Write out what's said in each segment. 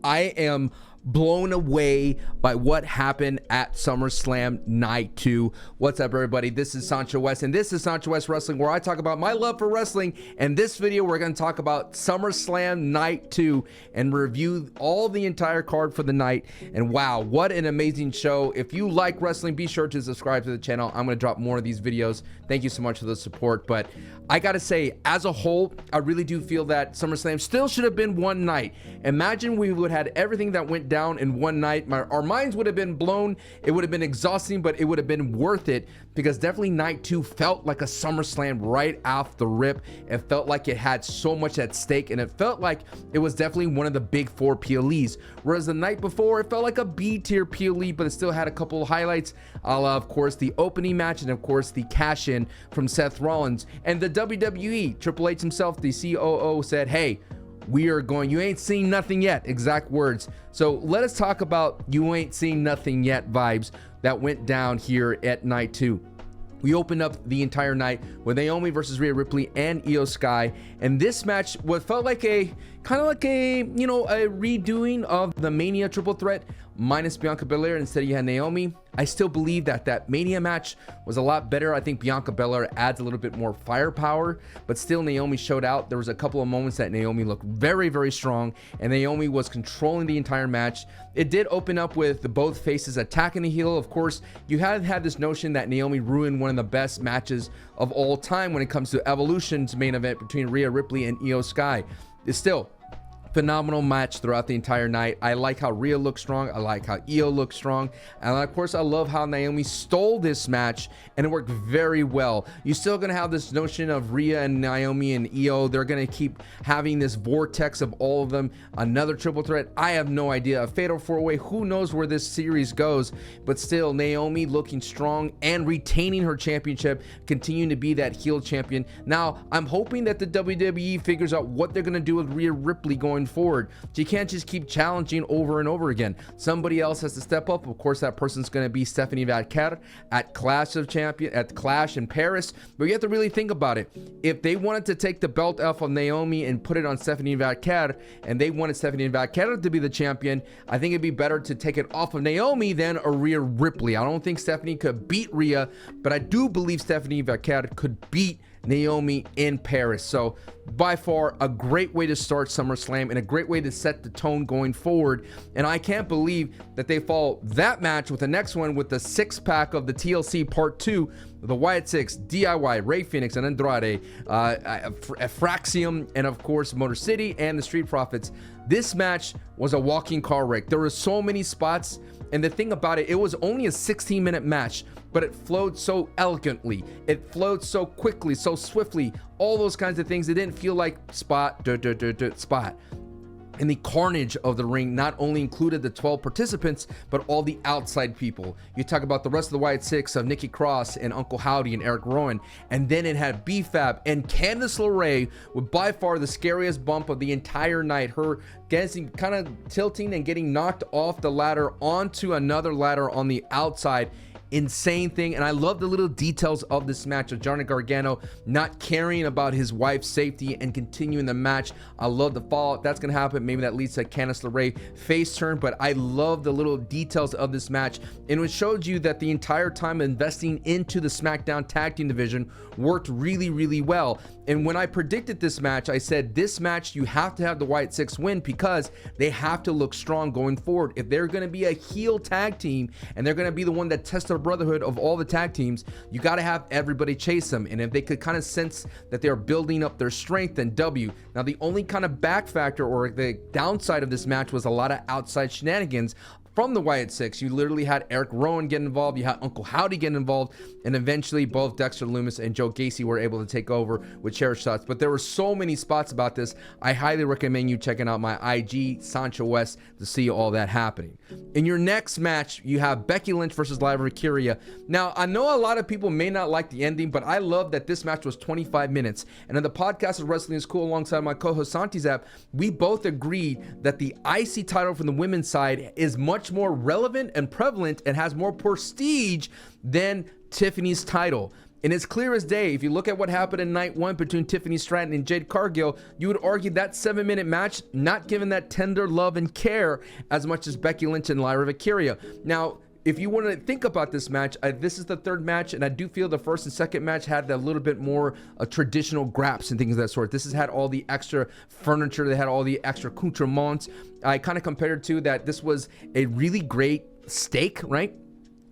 I am blown away by what happened at SummerSlam Night 2. What's up, everybody? This is Sancho West, and this is Sancho West Wrestling, where I talk about my love for wrestling. And this video, we're going to talk about SummerSlam Night 2 and review all the entire card for the night. And wow, what an amazing show. If you like wrestling, be sure to subscribe to the channel. I'm going to drop more of these videos. Thank you so much for the support. But I got to say, as a whole, I really do feel that SummerSlam still should have been one night. Imagine we would have had everything that went down in one night. Our minds would have been blown. It would have been exhausting, but it would have been worth it, because definitely Night 2 felt like a SummerSlam right off the rip. It felt like it had so much at stake, and it felt like it was definitely one of the big four PLEs. Whereas the night before, it felt like a B-tier PLE, but it still had a couple of highlights, of course, the opening match, and of course, the cash-in from Seth Rollins. And the WWE, Triple H himself, the COO, said, hey, we are going, you ain't seen nothing yet, exact words. So let us talk about you ain't seen nothing yet vibes that went down here at Night 2. We opened up the entire night with Naomi versus Rhea Ripley and Io Sky, and this match what felt like a kind of like a, you know, a redoing of the Mania triple threat minus Bianca Belair. Instead you had Naomi. I still believe that that Mania match was a lot better. I think Bianca Belair adds a little bit more firepower, but still Naomi showed out. There was a couple of moments that Naomi looked very, very strong, and Naomi was controlling the entire match. It did open up with the both faces attacking the heel. Of course, you had this notion that Naomi ruined one of the best matches of all time when it comes to Evolution's main event between Rhea Ripley and Io Sky. It's still phenomenal match throughout the entire night. I like how Rhea looks strong. I like how Io looks strong. And of course, I love how Naomi stole this match, and it worked very well. You're still going to have this notion of Rhea and Naomi and Io. They're going to keep having this vortex of all of them. Another triple threat. I have no idea. A fatal four-way. Who knows where this series goes? But still, Naomi looking strong and retaining her championship, continuing to be that heel champion. Now, I'm hoping that the WWE figures out what they're going to do with Rhea Ripley going forward. She can't just keep challenging over and over again. Somebody else has to step up. Of course, that person's going to be Stephanie Vaquer at Clash in Paris. But you have to really think about it. If they wanted to take the belt off of Naomi and put it on Stephanie Vaquer, and they wanted Stephanie Vaquer to be the champion, I think it'd be better to take it off of Naomi than a Rhea Ripley. I don't think Stephanie could beat Rhea, but I do believe Stephanie Vaquer could beat Naomi in Paris. So by far a great way to start SummerSlam and a great way to set the tone going forward. And I can't believe that they follow that match with the next one with the six-pack of the TLC Part 2, the Wyatt Sicks, DIY, Rey Fenix, and Andrade, Fraxium, and of course Motor City and the Street Profits. This match was a walking car wreck. There were so many spots, and the thing about it, it was only a 16-minute match, but it flowed so elegantly. It flowed so quickly, so swiftly, all those kinds of things. It didn't feel like spot. And the carnage of the ring not only included the 12 participants, but all the outside people. You talk about the rest of the Wyatt Sicks of Nikki Cross and Uncle Howdy and Eric Rowan. And then it had B-Fab and Candice LeRae with by far the scariest bump of the entire night. Her getting kind of tilting and getting knocked off the ladder onto another ladder on the outside. Insane thing. And I love the little details of this match of Johnny Gargano not caring about his wife's safety and continuing the match. I love the fallout that's gonna happen. Maybe that leads to Candice LeRae face turn, but I love the little details of this match, and it showed you that the entire time investing into the SmackDown tag team division worked really, really well. And when I predicted this match, I said this match you have to have the Wyatt Sicks win, because they have to look strong going forward. If they're going to be a heel tag team and they're going to be the one that tests the brotherhood of all the tag teams, you got to have everybody chase them. And if they could kind of sense that they're building up their strength, then W. Now the only kind of back factor or the downside of this match was a lot of outside shenanigans from the Wyatt Sicks. You literally had Eric Rowan get involved, you had Uncle Howdy get involved, and eventually both Dexter Lumis and Joe Gacy were able to take over with chair shots. But there were so many spots about this. I highly recommend you checking out my IG, Sancho West, to see all that happening. In your next match, you have Becky Lynch versus Lyra. Now, I know a lot of people may not like the ending, but I love that this match was 25 minutes. And in the podcast of Wrestling is Cool alongside my co-host Santi's app, we both agreed that the IC title from the women's side is much more relevant and prevalent and has more prestige than Tiffany's title. And it's clear as day, if you look at what happened in night 1 between Tiffany Stratton and Jade Cargill, you would argue that 7-minute match not given that tender love and care as much as Becky Lynch and Lyra Valkyria. Now, if you want to think about this match, this is the third match, and I do feel the first and second match had a little bit more traditional graps and things of that sort. This has had all the extra furniture, they had all the extra accoutrements. I kind of compared it to that this was a really great steak, right?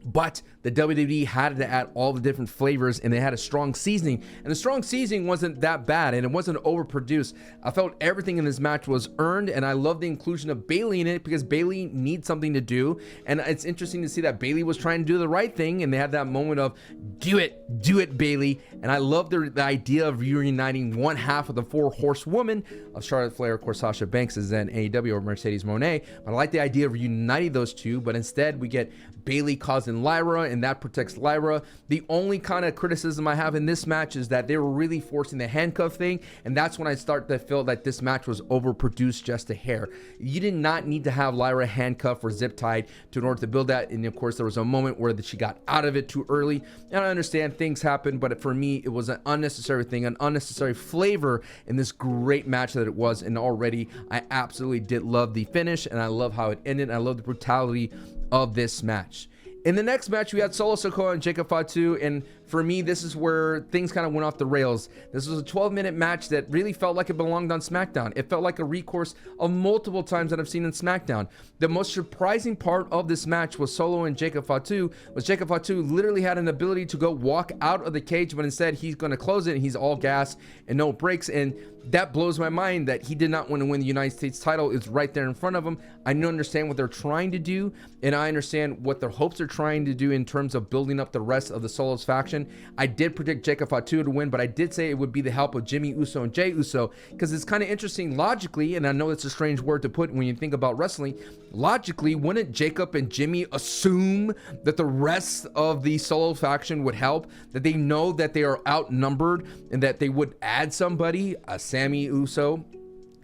But the WWE had to add all the different flavors, and they had a strong seasoning, and the strong seasoning wasn't that bad, and it wasn't overproduced. I felt everything in this match was earned, and I love the inclusion of Bayley in it because Bayley needs something to do. And it's interesting to see that Bayley was trying to do the right thing, and they had that moment of do it Bayley. And I love the idea of reuniting one half of the 4 horsewoman of Charlotte Flair, of course Sasha Banks is in AEW, or Mercedes Moné. But I like the idea of reuniting those two, but instead we get Bayley causing Lyra, and that protects Lyra. The only kind of criticism I have in this match is that they were really forcing the handcuff thing, and that's when I start to feel that this match was overproduced just a hair. You did not need to have Lyra handcuffed or zip tied in order to build that, and of course there was a moment where she got out of it too early, and I understand things happen, but for me it was an unnecessary thing, an unnecessary flavor in this great match that it was. And already I absolutely did love the finish, and I love how it ended, and I love the brutality of this match. In the next match, we had Solo Sikoa and Jacob Fatu, and for me, this is where things kind of went off the rails. This was a 12-minute match that really felt like it belonged on SmackDown. It felt like a recourse of multiple times that I've seen in SmackDown. The most surprising part of this match was Solo and Jacob Fatu, Jacob Fatu literally had an ability to go walk out of the cage, but instead he's going to close it, and he's all gas and no breaks, and that blows my mind that he did not want to win the United States title. It's right there in front of him. I understand what they're trying to do, and I understand what their hopes are trying to do in terms of building up the rest of the Solos faction. I did predict Jacob Fatu to win, but I did say it would be the help of Jimmy Uso and Jey Uso, because it's kind of interesting logically, and I know it's a strange word to put when you think about wrestling. Logically, wouldn't Jacob and Jimmy assume that the rest of the Solo faction would help, that they know that they are outnumbered, and that they would add somebody, a Sammy Uso,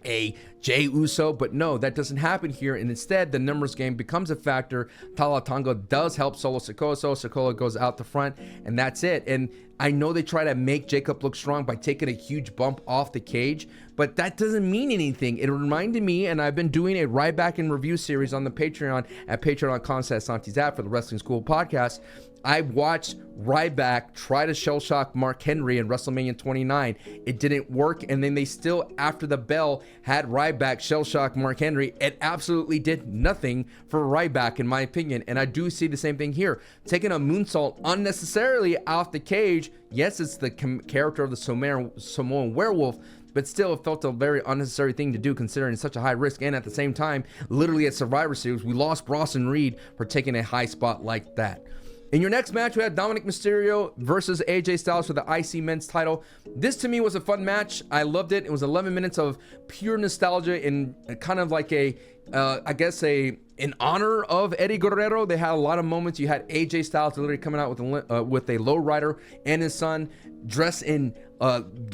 a Jey Uso? But no, that doesn't happen here, and instead the numbers game becomes a factor. Tala Tonga does help Solo Sikoa. Solo Sikoa goes out the front, and that's it. And I know they try to make Jacob look strong by taking a huge bump off the cage, but that doesn't mean anything. It reminded me, and I've been doing a Ryback and review series on the Patreon at patreon.com/SantiZap for the Wrestling School podcast. I watched Ryback try to shell shock Mark Henry in WrestleMania 29. It didn't work, and then they still, after the bell, had Ryback shell shock Mark Henry. It absolutely did nothing for Ryback, in my opinion, and I do see the same thing here. Taking a moonsault unnecessarily off the cage, yes, it's the character of the Samoan werewolf, but still it felt a very unnecessary thing to do considering such a high risk. And at the same time, literally at Survivor Series, we lost Bronson Reed for taking a high spot like that. In your next match, we had Dominik Mysterio versus AJ Styles for the IC men's title. This to me was a fun match. I loved it. It was 11 minutes of pure nostalgia and kind of like in honor of Eddie Guerrero. They had a lot of moments. You had AJ Styles literally coming out with a lowrider and his son dressed in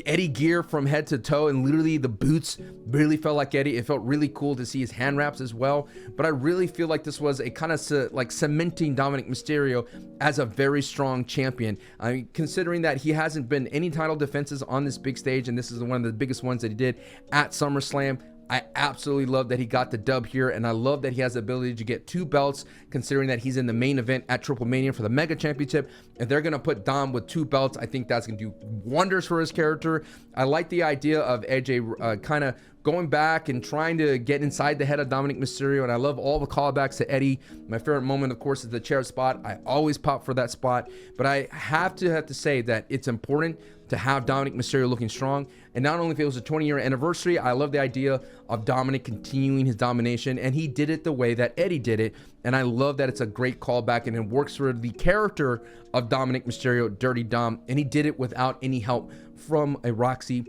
Eddie gear from head to toe, and literally the boots really felt like Eddie. It felt really cool to see his hand wraps as well, but I really feel like this was a kind of like cementing Dominik Mysterio as a very strong champion. I mean, considering that he hasn't been any title defenses on this big stage, and this is one of the biggest ones that he did at SummerSlam. I absolutely love that he got the dub here, and I love that he has the ability to get 2 belts, considering that he's in the main event at Triple Mania for the Mega Championship. If they're going to put Dom with 2 belts, I think that's going to do wonders for his character. I like the idea of AJ kind of going back and trying to get inside the head of Dominik Mysterio, and I love all the callbacks to Eddie. My favorite moment, of course, is the chair spot. I always pop for that spot, but I have to say that it's important to have Dominik Mysterio looking strong. And not only if it was a 20-year anniversary, I love the idea of Dominic continuing his domination, and he did it the way that Eddie did it. And I love that it's a great callback, and it works for the character of Dominik Mysterio, Dirty Dom, and he did it without any help from a Roxy,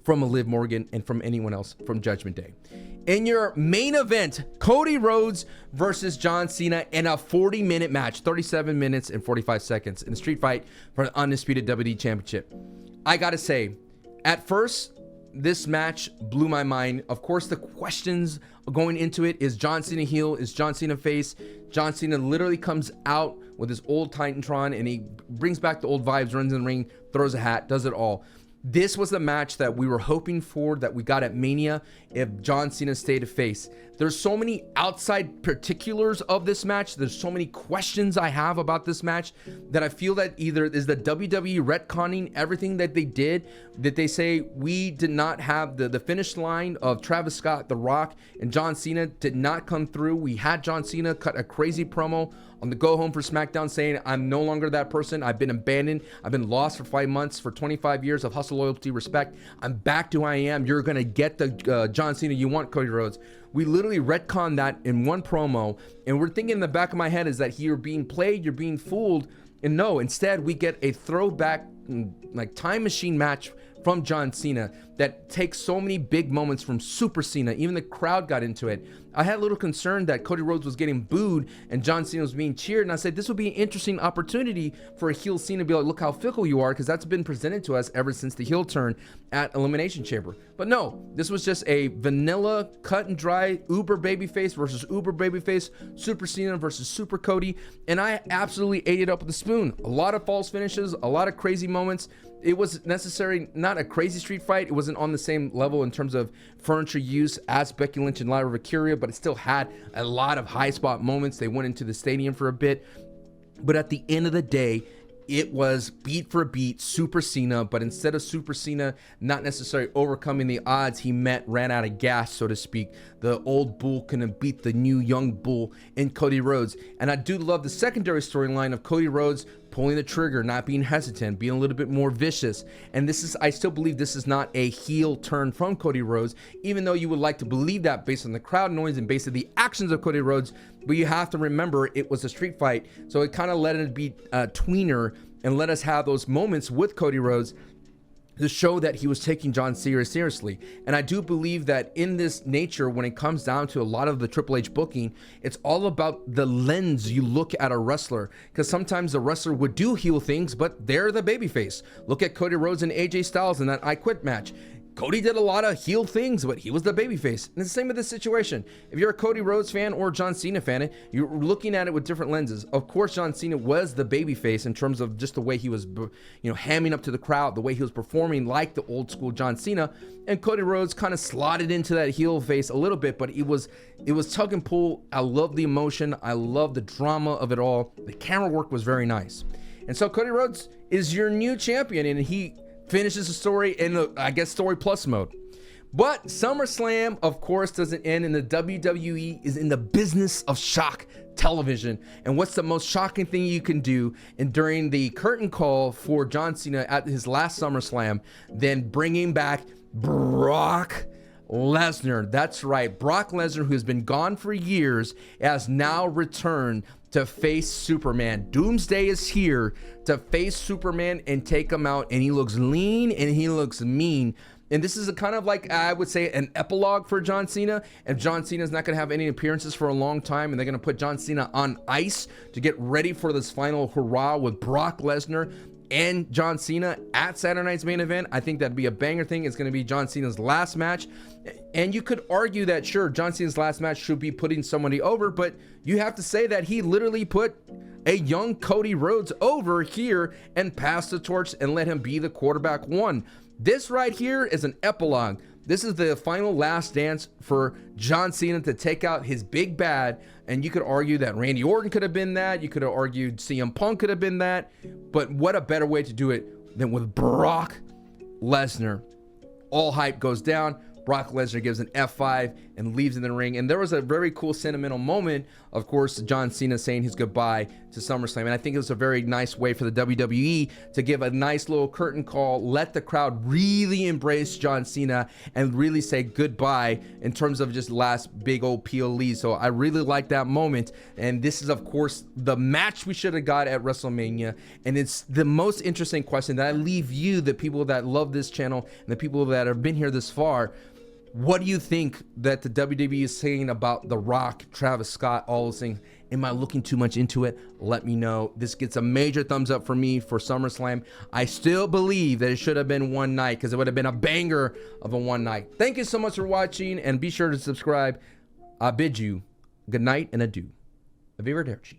from a Liv Morgan, and from anyone else from Judgment Day. In your main event, Cody Rhodes versus John Cena in a 40-minute match, 37 minutes and 45 seconds in a street fight for the Undisputed WWE Championship. I gotta say, at first, this match blew my mind. Of course, the questions going into it is John Cena heel? Is John Cena face? John Cena literally comes out with his old Titantron and he brings back the old vibes, runs in the ring, throws a hat, does it all. This was the match that we were hoping for, that we got at Mania if John Cena stayed a face. There's so many outside particulars of this match. There's so many questions I have about this match that I feel that either is the WWE retconning everything that they did, that they say we did not have the finish line of Travis Scott, The Rock, and John Cena did not come through. We had John Cena cut a crazy promo on the go home for SmackDown saying, I'm no longer that person. I've been abandoned. I've been lost for 5 months, for 25 years of hustle, loyalty, respect. I'm back to who I am. You're going to get the John Cena you want, Cody Rhodes. We literally retconned that in one promo, and we're thinking in the back of my head is that you're being played, you're being fooled, and no, instead we get a throwback like time machine match from John Cena that takes so many big moments from Super Cena. Even the crowd got into it. I had a little concern that Cody Rhodes was getting booed and John Cena was being cheered, and I said this would be an interesting opportunity for a heel Cena to be like, look how fickle you are, because that's been presented to us ever since the heel turn at Elimination Chamber. But no, this was just a vanilla, cut and dry, uber babyface versus uber babyface, Super Cena versus Super Cody, and I absolutely ate it up with a spoon. A lot of false finishes, a lot of crazy moments. It was necessary, not a crazy street fight. It wasn't on the same level in terms of furniture use as Becky Lynch and Lyra, but it still had a lot of high spot moments. They went into the stadium for a bit. But at the end of the day, it was beat for beat Super Cena, but instead of Super Cena not necessarily overcoming the odds, he ran out of gas, so to speak. The old bull couldn't beat the new young bull in Cody Rhodes. And I do love the secondary storyline of Cody Rhodes pulling the trigger, not being hesitant, being a little bit more vicious. And this is, I still believe this is not a heel turn from Cody Rhodes, even though you would like to believe that based on the crowd noise and based on the actions of Cody Rhodes. But you have to remember it was a street fight, so it kind of let it be tweener and let us have those moments with Cody Rhodes to show that he was taking John Cena seriously. And I do believe that in this nature, when it comes down to a lot of the Triple H booking, it's all about the lens you look at a wrestler, because sometimes the wrestler would do heel things, but they're the babyface. Look at Cody Rhodes and AJ Styles in that I Quit match. Cody did a lot of heel things, but he was the babyface. And it's the same with this situation. If you're a Cody Rhodes fan or a John Cena fan, you're looking at it with different lenses. Of course, John Cena was the babyface in terms of just the way he was, hamming up to the crowd, the way he was performing like the old school John Cena. And Cody Rhodes kind of slotted into that heel face a little bit, but it was tug and pull. I love the emotion. I love the drama of it all. The camera work was very nice. And so Cody Rhodes is your new champion, and he finishes the story in, I guess, story plus mode. But SummerSlam, of course, doesn't end, and the WWE is in the business of shock television. And what's the most shocking thing you can do? And during the curtain call for John Cena at his last SummerSlam, then bringing back Brock Lesnar. That's right, Brock Lesnar, who's been gone for years, has now returned to face Superman. Doomsday is here to face Superman and take him out, and he looks lean and he looks mean. And this is a kind of like, I would say, an epilogue for John Cena. If John Cena's not going to have any appearances for a long time, and they're going to put John Cena on ice to get ready for this final hurrah with Brock Lesnar and John Cena at Saturday night's main event, I think that'd be a banger thing. It's going to be John Cena's last match. And you could argue that, sure, John Cena's last match should be putting somebody over, but you have to say that he literally put a young Cody Rhodes over here and passed the torch and let him be the quarterback one. This right here is an epilogue. This is the final last dance for John Cena to take out his big bad. And you could argue that Randy Orton could have been that. You could have argued CM Punk could have been that. But what a better way to do it than with Brock Lesnar. All hype goes down. Brock Lesnar gives an F5 and leaves in the ring. And there was a very cool sentimental moment, of course, John Cena saying his goodbye to SummerSlam. And I think it was a very nice way for the WWE to give a nice little curtain call, let the crowd really embrace John Cena and really say goodbye in terms of just last big old PLE. So I really like that moment. And this is, of course, the match we should have got at WrestleMania. And it's the most interesting question that I leave you, the people that love this channel and the people that have been here this far. What do you think that the WWE is saying about The Rock, Travis Scott, all those things? Am I looking too much into it? Let me know. This gets a major thumbs up for me for SummerSlam. I still believe that it should have been one night because it would have been a banger of a one night. Thank you so much for watching, and be sure to subscribe. I bid you good night and adieu. Arrivederci.